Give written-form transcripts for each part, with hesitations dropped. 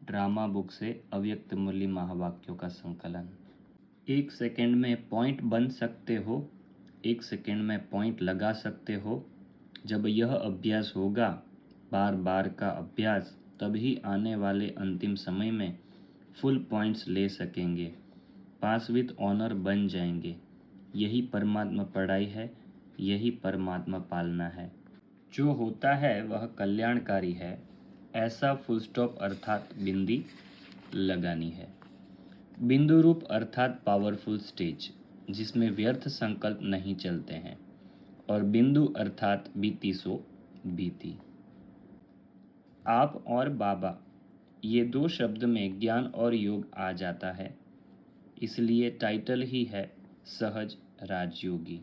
Drama book से अव्यक्त मूल्य महावाक्यों का संकलन। 1 सेकंड में पॉइंट बन सकते हो, 1 सेकंड में पॉइंट लगा सकते हो। जब यह अभ्यास होगा, बार बार का अभ्यास, तभी आने वाले अंतिम समय में फुल पॉइंट्स ले सकेंगे, पास विद ऑनर बन जाएंगे। यही परमात्मा पढ़ाई है, यही परमात्मा पालना है। जो होता है वह कल्याणकारी है, ऐसा फुल स्टॉप अर्थात बिंदी लगानी है। बिंदु रूप अर्थात पावरफुल स्टेज, जिसमें व्यर्थ संकल्प नहीं चलते हैं, और बिंदु अर्थात बीती सो बीती। आप और बाबा, ये 2 शब्द में ज्ञान और योग आ जाता है, इसलिए टाइटल ही है सहज राजयोगी।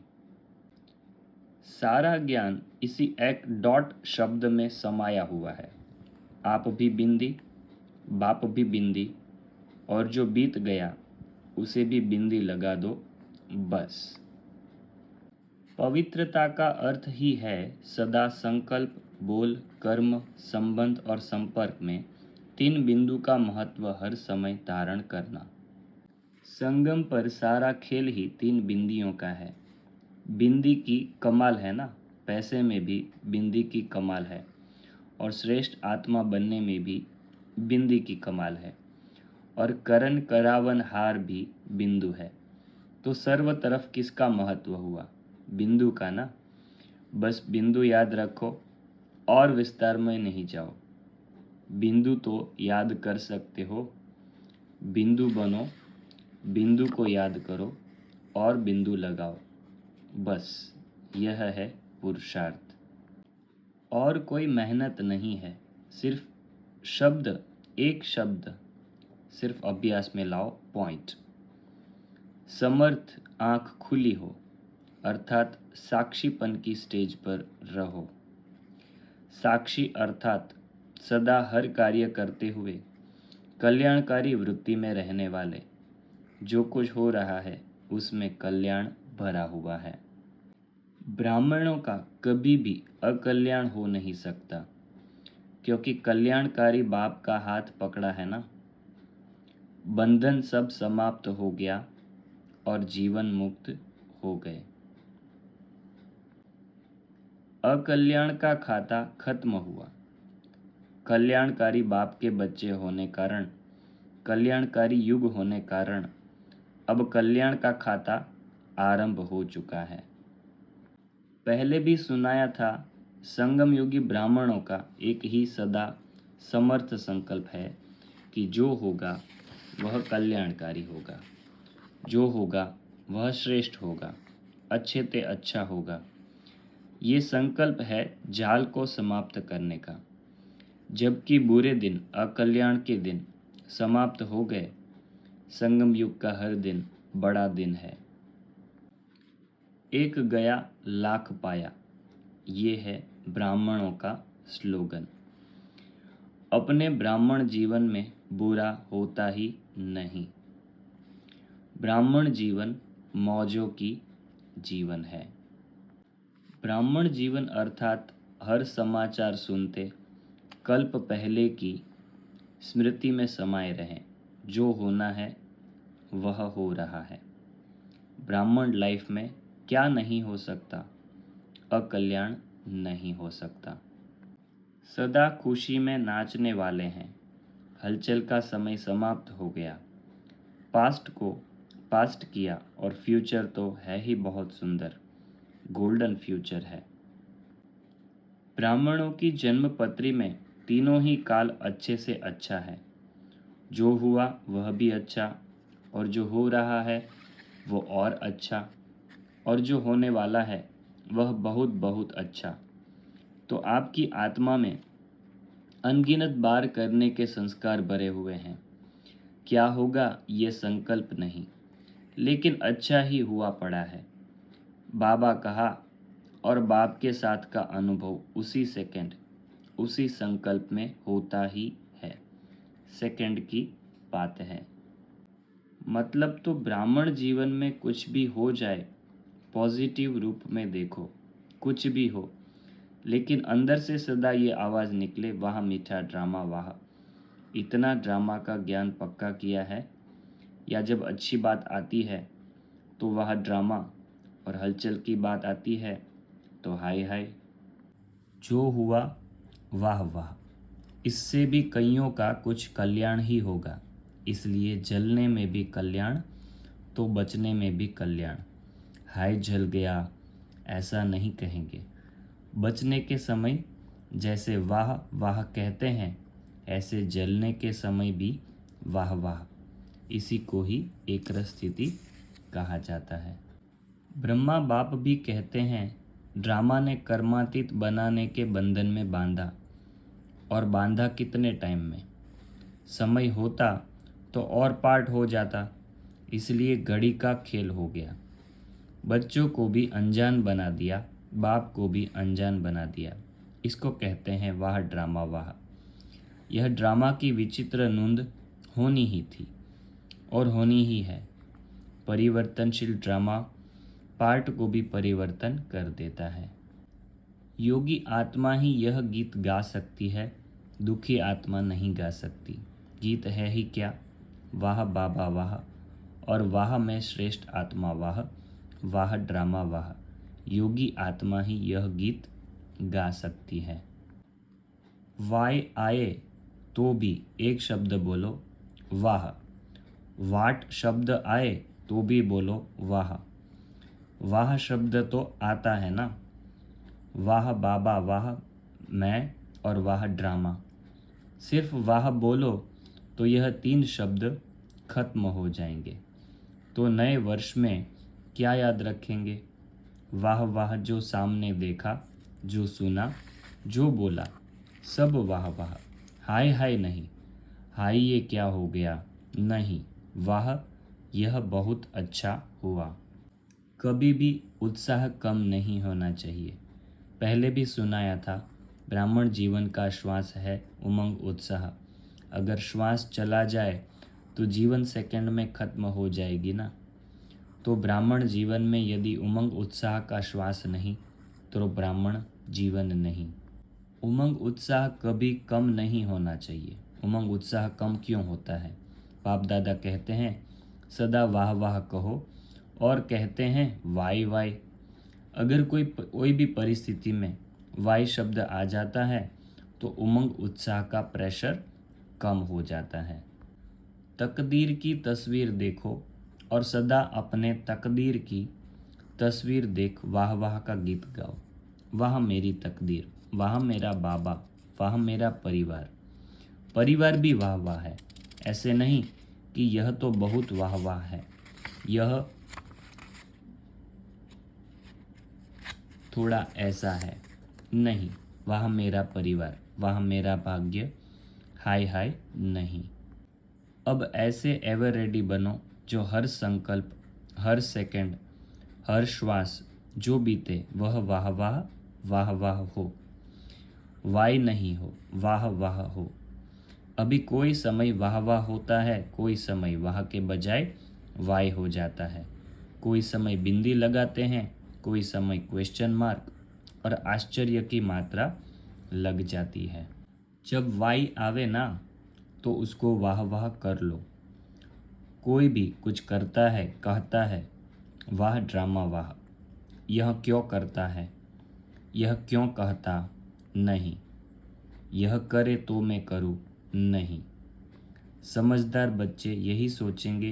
सारा ज्ञान इसी एक डॉट शब्द में समाया हुआ है। आप भी बिंदी, बाप भी बिंदी, और जो बीत गया उसे भी बिंदी लगा दो, बस। पवित्रता का अर्थ ही है सदा संकल्प, बोल, कर्म, संबंध और संपर्क में 3 बिंदु का महत्व हर समय धारण करना। संगम पर सारा खेल ही 3 बिंदियों का है। बिंदी की कमाल है ना, पैसे में भी बिंदी की कमाल है, और श्रेष्ठ आत्मा बनने में भी बिंदी की कमाल है, और करण करावन हार भी बिंदु है। तो सर्व तरफ किसका महत्व हुआ? बिंदु का ना। बस बिंदु याद रखो और विस्तार में नहीं जाओ। बिंदु तो याद कर सकते हो, बिंदु बनो, बिंदु को याद करो और बिंदु लगाओ, बस यह है पुरुषार्थ। और कोई मेहनत नहीं है, सिर्फ शब्द, एक शब्द सिर्फ अभ्यास में लाओ, पॉइंट। समर्थ आंख खुली हो, अर्थात साक्षीपन की स्टेज पर रहो। साक्षी अर्थात सदा हर कार्य करते हुए कल्याणकारी वृत्ति में रहने वाले। जो कुछ हो रहा है उसमें कल्याण भरा हुआ है। ब्राह्मणों का कभी भी अकल्याण हो नहीं सकता, क्योंकि कल्याणकारी बाप का हाथ पकड़ा है ना। बंधन सब समाप्त हो गया और जीवन मुक्त हो गए। अकल्याण का खाता खत्म हुआ। कल्याणकारी बाप के बच्चे होने कारण, कल्याणकारी युग होने कारण अब कल्याण का खाता आरंभ हो चुका है। पहले भी सुनाया था, संगम योगी ब्राह्मणों का एक ही सदा समर्थ संकल्प है कि जो होगा वह कल्याणकारी होगा, जो होगा वह श्रेष्ठ होगा, अच्छे ते अच्छा होगा। ये संकल्प है जाल को समाप्त करने का। जबकि बुरे दिन, अकल्याण के दिन समाप्त हो गए, संगम युग का हर दिन बड़ा दिन है। एक गया लाख पाया, ये है ब्राह्मणों का स्लोगन। अपने ब्राह्मण जीवन में बुरा होता ही नहीं। ब्राह्मण जीवन मौजों की जीवन है। ब्राह्मण जीवन अर्थात हर समाचार सुनते कल्प पहले की स्मृति में समाये रहें। जो होना है वह हो रहा है। ब्राह्मण लाइफ में क्या नहीं हो सकता, अकल्याण नहीं हो सकता। सदा खुशी में नाचने वाले हैं। हलचल का समय समाप्त हो गया। पास्ट को पास्ट किया और फ्यूचर तो है ही बहुत सुंदर, गोल्डन फ्यूचर है। ब्राह्मणों की जन्म पत्री में तीनों ही काल अच्छे से अच्छा है। जो हुआ वह भी अच्छा, और जो हो रहा है वो और अच्छा, और जो होने वाला है वह बहुत बहुत अच्छा। तो आपकी आत्मा में अनगिनत बार करने के संस्कार भरे हुए हैं। क्या होगा ये संकल्प नहीं, लेकिन अच्छा ही हुआ पड़ा है। बाबा कहा और बाप के साथ का अनुभव उसी सेकंड, उसी संकल्प में होता ही है। सेकंड की बात है। मतलब तो ब्राह्मण जीवन में कुछ भी हो जाए, पॉजिटिव रूप में देखो। कुछ भी हो, लेकिन अंदर से सदा ये आवाज़ निकले, वाह मीठा ड्रामा वाह। इतना ड्रामा का ज्ञान पक्का किया है, या जब अच्छी बात आती है तो वह ड्रामा और हलचल की बात आती है तो हाय हाय। जो हुआ वाह वाह, इससे भी कईयों का कुछ कल्याण ही होगा, इसलिए जलने में भी कल्याण तो बचने में भी कल्याण। हाय जल गया ऐसा नहीं कहेंगे, बचने के समय जैसे वाह वाह कहते हैं ऐसे जलने के समय भी वाह वाह। इसी को ही एकरस स्थिति कहा जाता है। ब्रह्मा बाप भी कहते हैं ड्रामा ने कर्मातीत बनाने के बंधन में बांधा, और बांधा कितने टाइम में। समय होता तो और पार्ट हो जाता, इसलिए घड़ी का खेल हो गया। बच्चों को भी अनजान बना दिया, बाप को भी अनजान बना दिया। इसको कहते हैं वाह ड्रामा वाह। यह ड्रामा की विचित्र नूंद होनी ही थी और होनी ही है। परिवर्तनशील ड्रामा पार्ट को भी परिवर्तन कर देता है। योगी आत्मा ही यह गीत गा सकती है, दुखी आत्मा नहीं गा सकती। गीत है ही क्या, वाह बाबा वाह, और वाह में श्रेष्ठ आत्मा वाह, वाह ड्रामा वाह। योगी आत्मा ही यह गीत गा सकती है। वाय आए तो भी एक शब्द बोलो वाह, वाट शब्द आए तो भी बोलो वाह। वाह शब्द तो आता है ना, वाह बाबा वाह मैं और वाह ड्रामा। सिर्फ वाह बोलो तो यह 3 शब्द खत्म हो जाएंगे। तो नए वर्ष में क्या याद रखेंगे? वाह वाह जो सामने देखा, जो सुना, जो बोला, सब वाह वाह। हाय हाय नहीं, हाय ये क्या हो गया नहीं, वाह यह बहुत अच्छा हुआ। कभी भी उत्साह कम नहीं होना चाहिए। पहले भी सुनाया था, ब्राह्मण जीवन का श्वास है उमंग उत्साह। अगर श्वास चला जाए तो जीवन सेकंड में खत्म हो जाएगी ना। तो ब्राह्मण जीवन में यदि उमंग उत्साह का श्वास नहीं तो ब्राह्मण जीवन नहीं। उमंग उत्साह कभी कम नहीं होना चाहिए। उमंग उत्साह कम क्यों होता है? बाप दादा कहते हैं सदा वाह वाह कहो, और कहते हैं वाई वाई। अगर कोई भी परिस्थिति में वाई शब्द आ जाता है तो उमंग उत्साह का प्रेशर कम हो जाता है। तकदीर की तस्वीर देखो और सदा अपने तकदीर की तस्वीर देख वाह वाह का गीत गाओ। वाह मेरी तकदीर, वाह मेरा बाबा, वाह मेरा परिवार। परिवार भी वाह वाह है। ऐसे नहीं कि यह तो बहुत वाह वाह है, यह थोड़ा ऐसा है। नहीं, वाह मेरा परिवार, वाह मेरा भाग्य, हाय हाय नहीं। अब ऐसे एवर रेडी बनो जो हर संकल्प, हर सेकंड, हर श्वास जो बीते वह वाह वाह वाह वाह हो, वाई नहीं हो, वाह वाह हो। अभी कोई समय वाह वाह होता है, कोई समय वाह के बजाय वाई हो जाता है। कोई समय बिंदी लगाते हैं, कोई समय क्वेश्चन मार्क और आश्चर्य की मात्रा लग जाती है। जब वाई आवे ना तो उसको वाह वाह कर लो। कोई भी कुछ करता है, कहता है वाह ड्रामा वाह। यह क्यों करता है, यह क्यों कहता नहीं, यह करे तो मैं करूँ नहीं। समझदार बच्चे यही सोचेंगे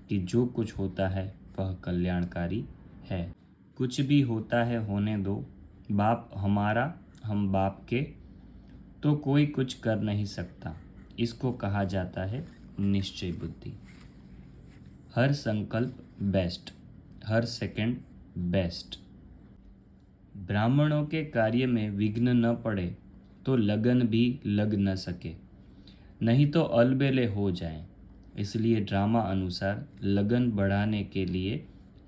कि जो कुछ होता है वह कल्याणकारी है। कुछ भी होता है होने दो, बाप हमारा हम बाप के, तो कोई कुछ कर नहीं सकता। इसको कहा जाता है निश्चय बुद्धि। हर संकल्प बेस्ट, हर सेकंड बेस्ट। ब्राह्मणों के कार्य में विघ्न न पड़े तो लगन भी लग न सके, नहीं तो अलबेले हो जाए। इसलिए ड्रामा अनुसार लगन बढ़ाने के लिए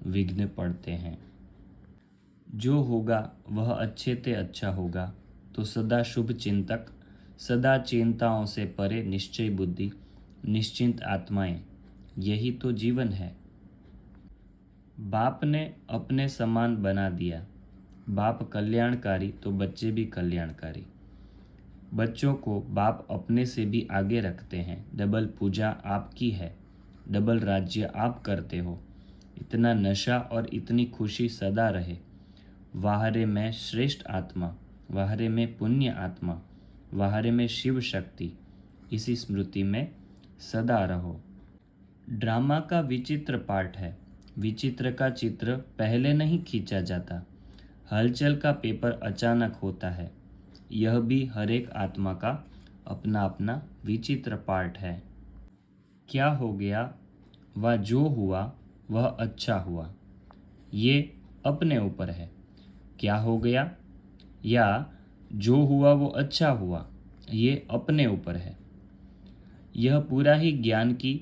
विघ्न पड़ते हैं। जो होगा वह अच्छे से अच्छा होगा। तो सदा शुभ चिंतक, सदा चिंताओं से परे निश्चय बुद्धि, निश्चिंत आत्माएं, यही तो जीवन है। बाप ने अपने समान बना दिया। बाप कल्याणकारी तो बच्चे भी कल्याणकारी। बच्चों को बाप अपने से भी आगे रखते हैं। डबल पूजा आपकी है, डबल राज्य आप करते हो। इतना नशा और इतनी खुशी सदा रहे। वाहरे में श्रेष्ठ आत्मा, वाहरे में पुण्य आत्मा, वाहरे में शिव शक्ति, इसी स्मृति में सदा रहो। ड्रामा का विचित्र पाठ है। विचित्र का चित्र पहले नहीं खींचा जाता। हलचल का पेपर अचानक होता है। यह भी हर एक आत्मा का अपना अपना विचित्र पार्ट है। क्या हो गया, वह जो हुआ वह अच्छा हुआ, ये अपने ऊपर है। क्या हो गया या जो हुआ वो अच्छा हुआ, ये अपने ऊपर है। यह पूरा ही ज्ञान की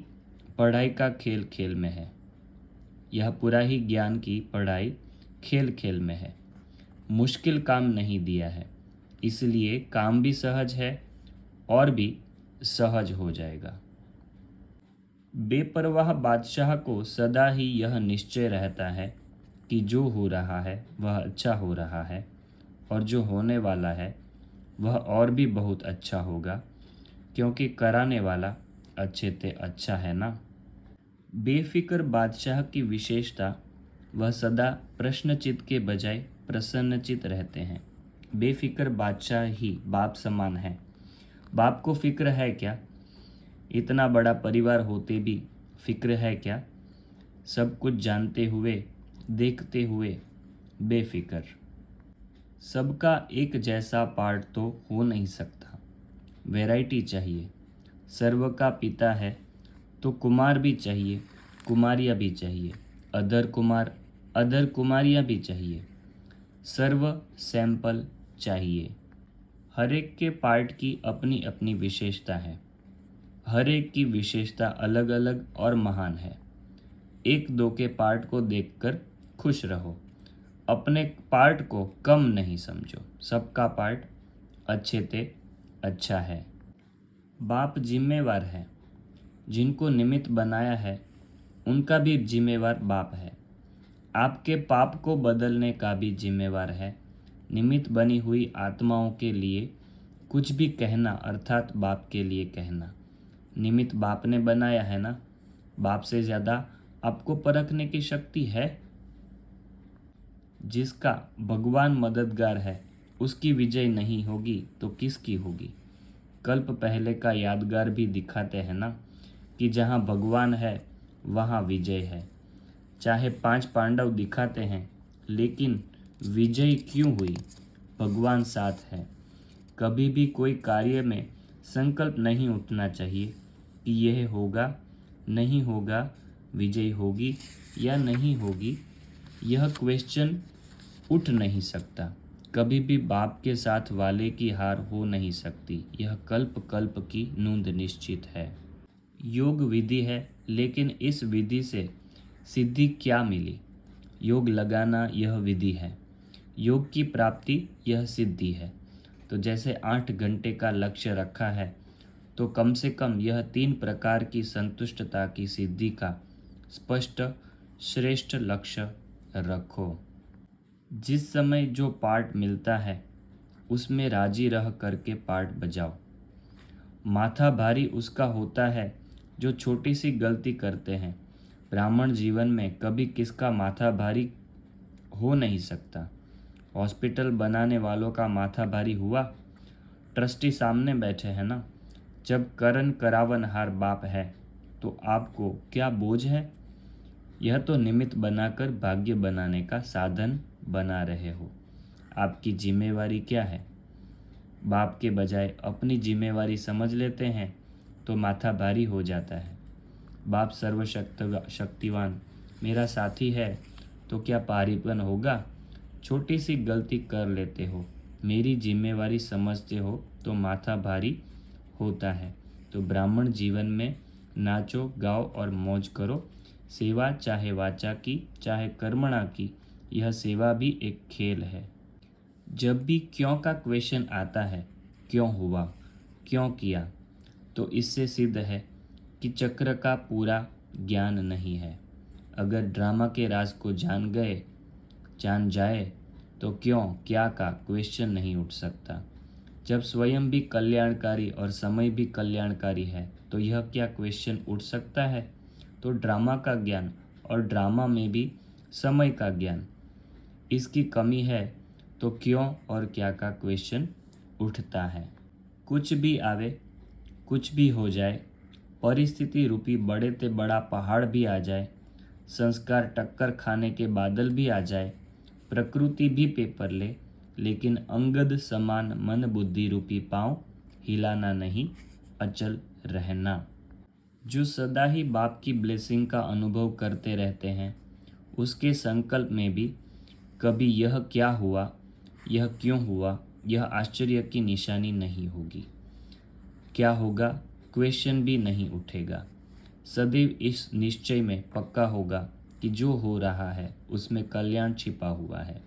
पढ़ाई का खेल खेल में है। यह पूरा ही ज्ञान की पढ़ाई खेल खेल में है। मुश्किल काम नहीं दिया है, इसलिए काम भी सहज है और भी सहज हो जाएगा। बेपरवाह बादशाह को सदा ही यह निश्चय रहता है कि जो हो रहा है वह अच्छा हो रहा है और जो होने वाला है वह और भी बहुत अच्छा होगा, क्योंकि कराने वाला अच्छे ते अच्छा है ना। बेफिक्र बादशाह की विशेषता, वह सदा प्रश्नचित के बजाय प्रसन्नचित रहते हैं। बेफिक्र बादशाह ही बाप समान है। बाप को फिक्र है क्या? इतना बड़ा परिवार होते भी फिक्र है क्या? सब कुछ जानते हुए, देखते हुए बेफिक्र। सबका एक जैसा पार्ट तो हो नहीं सकता, वैरायटी चाहिए। सर्व का पिता है तो कुमार भी चाहिए, कुमारियाँ भी चाहिए, अधर कुमार अधर कुमारियाँ भी चाहिए। सर्व सैंपल चाहिए। हर एक के पार्ट की अपनी अपनी विशेषता है। हर एक की विशेषता अलग अलग और महान है। एक दो के पार्ट को देखकर खुश रहो, अपने पार्ट को कम नहीं समझो। सबका पार्ट अच्छे ते अच्छा है। बाप जिम्मेवार है। जिनको निमित्त बनाया है उनका भी जिम्मेवार बाप है। आपके पाप को बदलने का भी जिम्मेवार है। निमित्त बनी हुई आत्माओं के लिए कुछ भी कहना अर्थात बाप के लिए कहना। निमित्त बाप ने बनाया है ना, बाप से ज़्यादा आपको परखने की शक्ति है। जिसका भगवान मददगार है उसकी विजय नहीं होगी तो किसकी होगी। कल्प पहले का यादगार भी दिखाते हैं ना कि जहाँ भगवान है वहाँ विजय है। चाहे 5 पांडव दिखाते हैं, लेकिन विजय क्यों हुई? भगवान साथ है। कभी भी कोई कार्य में संकल्प नहीं उठना चाहिए कि यह होगा, नहीं होगा, विजय होगी या नहीं होगी। यह क्वेश्चन उठ नहीं सकता। कभी भी बाप के साथ वाले की हार हो नहीं सकती। यह कल्प कल्प की नूंद निश्चित है। योग विधि है, लेकिन इस विधि से सिद्धि क्या मिली? योग लगाना यह विधि है। योग की प्राप्ति यह सिद्धि है। तो जैसे 8 घंटे का लक्ष्य रखा है, तो कम से कम यह 3 प्रकार की संतुष्टता की सिद्धि का स्पष्ट श्रेष्ठ लक्ष्य रखो। जिस समय जो पार्ट मिलता है उसमें राजी रह करके पार्ट बजाओ। माथा भारी उसका होता है जो छोटी सी गलती करते हैं। ब्राह्मण जीवन में कभी किसका माथा भारी हो नहीं सकता। हॉस्पिटल बनाने वालों का माथा भारी हुआ? ट्रस्टी सामने बैठे हैं ना। जब करण करावनहार बाप है तो आपको क्या बोझ है? यह तो निमित्त बनाकर भाग्य बनाने का साधन बना रहे हो। आपकी जिम्मेवारी क्या है? बाप के बजाय अपनी जिम्मेवारी समझ लेते हैं तो माथा भारी हो जाता है। बाप शक्तिवान मेरा साथी है तो क्या पारीपन होगा? छोटी सी गलती कर लेते हो, मेरी जिम्मेवारी समझते हो तो माथा भारी होता है। तो ब्राह्मण जीवन में नाचो, गाओ और मौज करो। सेवा चाहे वाचा की चाहे कर्मणा की, यह सेवा भी एक खेल है। जब भी क्यों का क्वेश्चन आता है, क्यों हुआ, क्यों किया, तो इससे सिद्ध है कि चक्र का पूरा ज्ञान नहीं है। अगर ड्रामा के राज को जान जाए तो क्यों क्या का क्वेश्चन नहीं उठ सकता। जब स्वयं भी कल्याणकारी और समय भी कल्याणकारी है तो यह क्या क्वेश्चन उठ सकता है? तो ड्रामा का ज्ञान और ड्रामा में भी समय का ज्ञान, इसकी कमी है तो क्यों और क्या का क्वेश्चन उठता है। कुछ भी आवे, कुछ भी हो जाए, परिस्थिति रूपी बड़े ते बड़ा पहाड़ भी आ जाए, संस्कार टक्कर खाने के बादल भी आ जाए, प्रकृति भी पेपर ले, लेकिन अंगद समान मन बुद्धि रूपी पांव हिलाना नहीं, अचल रहना। जो सदा ही बाप की ब्लेसिंग का अनुभव करते रहते हैं, उसके संकल्प में भी कभी यह क्या हुआ, यह क्यों हुआ, यह आश्चर्य की निशानी नहीं होगी। क्या होगा, क्वेश्चन भी नहीं उठेगा। सदैव इस निश्चय में पक्का होगा कि जो हो रहा है उसमें कल्याण छिपा हुआ है,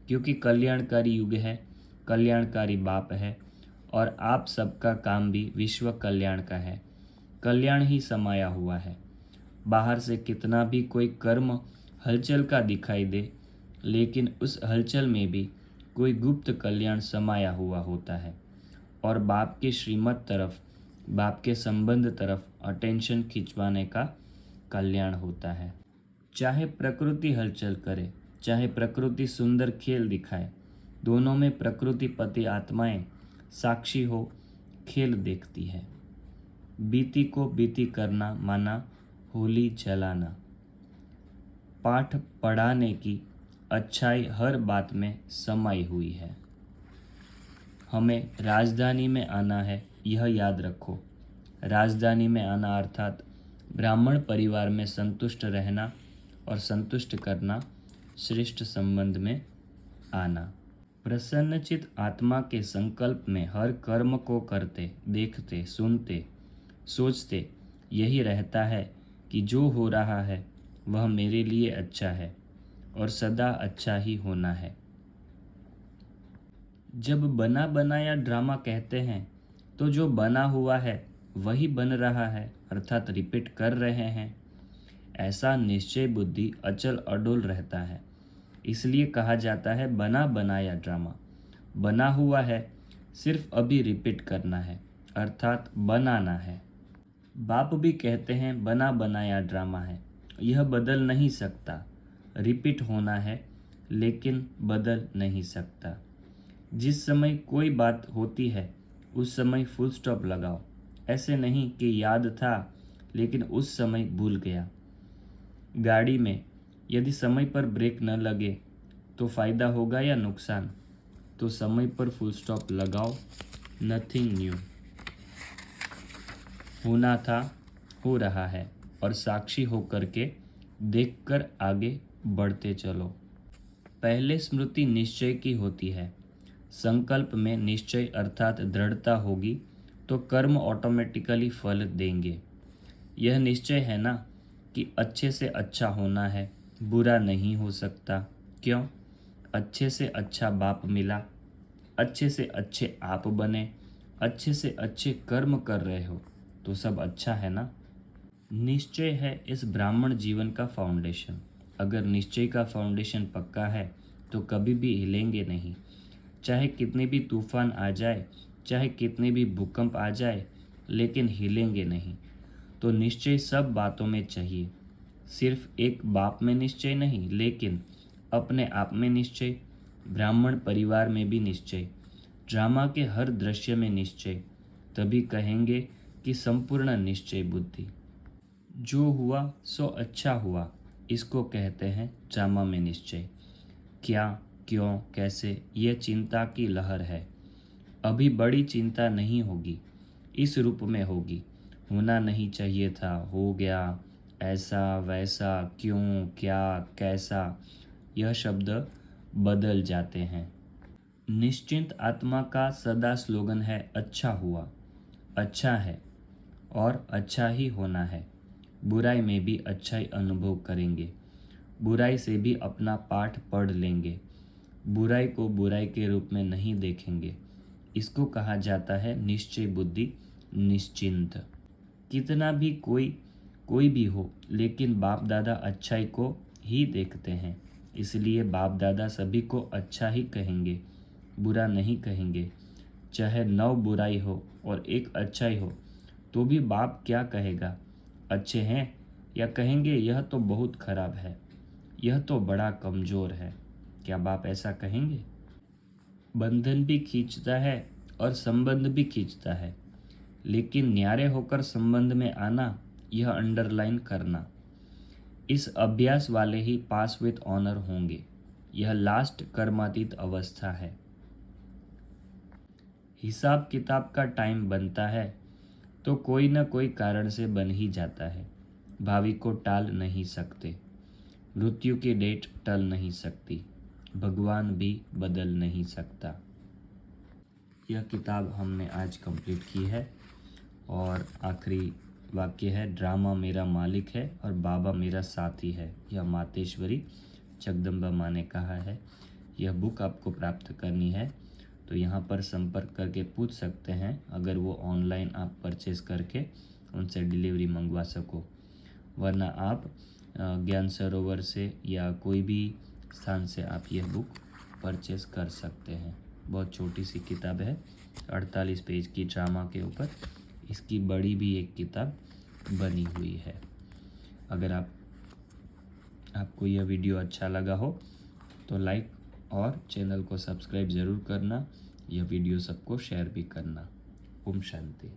क्योंकि कल्याणकारी युग है, कल्याणकारी बाप है और आप सबका काम भी विश्व कल्याण का है। कल्याण ही समाया हुआ है। बाहर से कितना भी कोई कर्म हलचल का दिखाई दे, लेकिन उस हलचल में भी कोई गुप्त कल्याण समाया हुआ होता है और बाप के श्रीमत तरफ, बाप के संबंध तरफ अटेंशन खिंचवाने का कल्याण होता है। चाहे प्रकृति हलचल करे, चाहे प्रकृति सुंदर खेल दिखाए, दोनों में प्रकृति पति आत्माएं साक्षी हो खेल देखती है। बीती को बीती करना माना होली जलाना। पाठ पढ़ाने की अच्छाई हर बात में समाई हुई है। हमें राजधानी में आना है, यह याद रखो। राजधानी में आना अर्थात ब्राह्मण परिवार में संतुष्ट रहना और संतुष्ट करना, श्रेष्ठ संबंध में आना। प्रसन्नचित आत्मा के संकल्प में हर कर्म को करते, देखते, सुनते, सोचते यही रहता है कि जो हो रहा है वह मेरे लिए अच्छा है और सदा अच्छा ही होना है। जब बना बनाया ड्रामा कहते हैं तो जो बना हुआ है वही बन रहा है, अर्थात रिपीट कर रहे हैं। ऐसा निश्चय बुद्धि अचल अडोल रहता है, इसलिए कहा जाता है बना बनाया ड्रामा। बना हुआ है, सिर्फ अभी रिपीट करना है, अर्थात बनाना है। बाप भी कहते हैं बना बनाया ड्रामा है, यह बदल नहीं सकता। रिपीट होना है लेकिन बदल नहीं सकता। जिस समय कोई बात होती है उस समय फुल स्टॉप लगाओ। ऐसे नहीं कि याद था लेकिन उस समय भूल गया। गाड़ी में यदि समय पर ब्रेक न लगे तो फ़ायदा होगा या नुकसान? तो समय पर फुल स्टॉप लगाओ। Nothing new. होना था, हो रहा है और साक्षी होकर के देखकर आगे बढ़ते चलो। पहले स्मृति निश्चय की होती है। संकल्प में निश्चय अर्थात दृढ़ता होगी तो कर्म ऑटोमेटिकली फल देंगे। यह निश्चय है ना कि अच्छे से अच्छा होना है, बुरा नहीं हो सकता। क्यों? अच्छे से अच्छा बाप मिला, अच्छे से अच्छे आप बने, अच्छे से अच्छे कर्म कर रहे हो तो सब अच्छा है ना। निश्चय है इस ब्राह्मण जीवन का फाउंडेशन। अगर निश्चय का फाउंडेशन पक्का है तो कभी भी हिलेंगे नहीं। चाहे कितने भी तूफान आ जाए, चाहे कितने भी भूकंप आ जाए, लेकिन हिलेंगे नहीं। तो निश्चय सब बातों में चाहिए। सिर्फ एक बाप में निश्चय नहीं, लेकिन अपने आप में निश्चय, ब्राह्मण परिवार में भी निश्चय, ड्रामा के हर दृश्य में निश्चय। तभी कहेंगे कि संपूर्ण निश्चय बुद्धि। जो हुआ सो अच्छा हुआ, इसको कहते हैं ड्रामा में निश्चय। क्या, क्यों, कैसे, यह चिंता की लहर है। अभी बड़ी चिंता नहीं होगी, इस रूप में होगी। होना नहीं चाहिए था, हो गया, ऐसा वैसा, क्यों, क्या, कैसा, यह शब्द बदल जाते हैं। निश्चिंत आत्मा का सदा स्लोगन है अच्छा हुआ, अच्छा है और अच्छा ही होना है। बुराई में भी अच्छाई अनुभव करेंगे, बुराई से भी अपना पाठ पढ़ लेंगे। बुराई को बुराई के रूप में नहीं देखेंगे। इसको कहा जाता है निश्चय बुद्धि, निश्चिंत। कितना भी कोई भी हो, लेकिन बाप दादा अच्छाई को ही देखते हैं, इसलिए बाप दादा सभी को अच्छा ही कहेंगे, बुरा नहीं कहेंगे। चाहे 9 बुराई हो और एक अच्छाई हो तो भी बाप क्या कहेगा, अच्छे हैं, या कहेंगे यह तो बहुत खराब है, यह तो बड़ा कमज़ोर है। क्या बाप ऐसा कहेंगे? बंधन भी खींचता है और संबंध भी खींचता है, लेकिन न्यारे होकर संबंध में आना, यह अंडरलाइन करना। इस अभ्यास वाले ही पास विथ ऑनर होंगे। यह लास्ट कर्मातीत अवस्था है। हिसाब किताब का टाइम बनता है तो कोई न कोई कारण से बन ही जाता है। भावी को टाल नहीं सकते, मृत्यु की डेट टल नहीं सकती, भगवान भी बदल नहीं सकता। यह किताब हमने आज कंप्लीट की है और आखिरी वाक्य है, ड्रामा मेरा मालिक है और बाबा मेरा साथी है। यह मातेश्वरी जगदम्बा माँ ने कहा है। यह बुक आपको प्राप्त करनी है तो यहाँ पर संपर्क करके पूछ सकते हैं, अगर वो ऑनलाइन आप परचेज़ करके उनसे डिलीवरी मंगवा सको, वरना आप ज्ञान सरोवर से या कोई भी स्थान से आप यह बुक परचेज़ कर सकते हैं। बहुत छोटी सी किताब है, 48 पेज की ड्रामा के ऊपर। इसकी बड़ी भी एक किताब बनी हुई है। अगर आपको यह वीडियो अच्छा लगा हो तो लाइक और चैनल को सब्सक्राइब ज़रूर करना। यह वीडियो सबको शेयर भी करना। ओम शांति।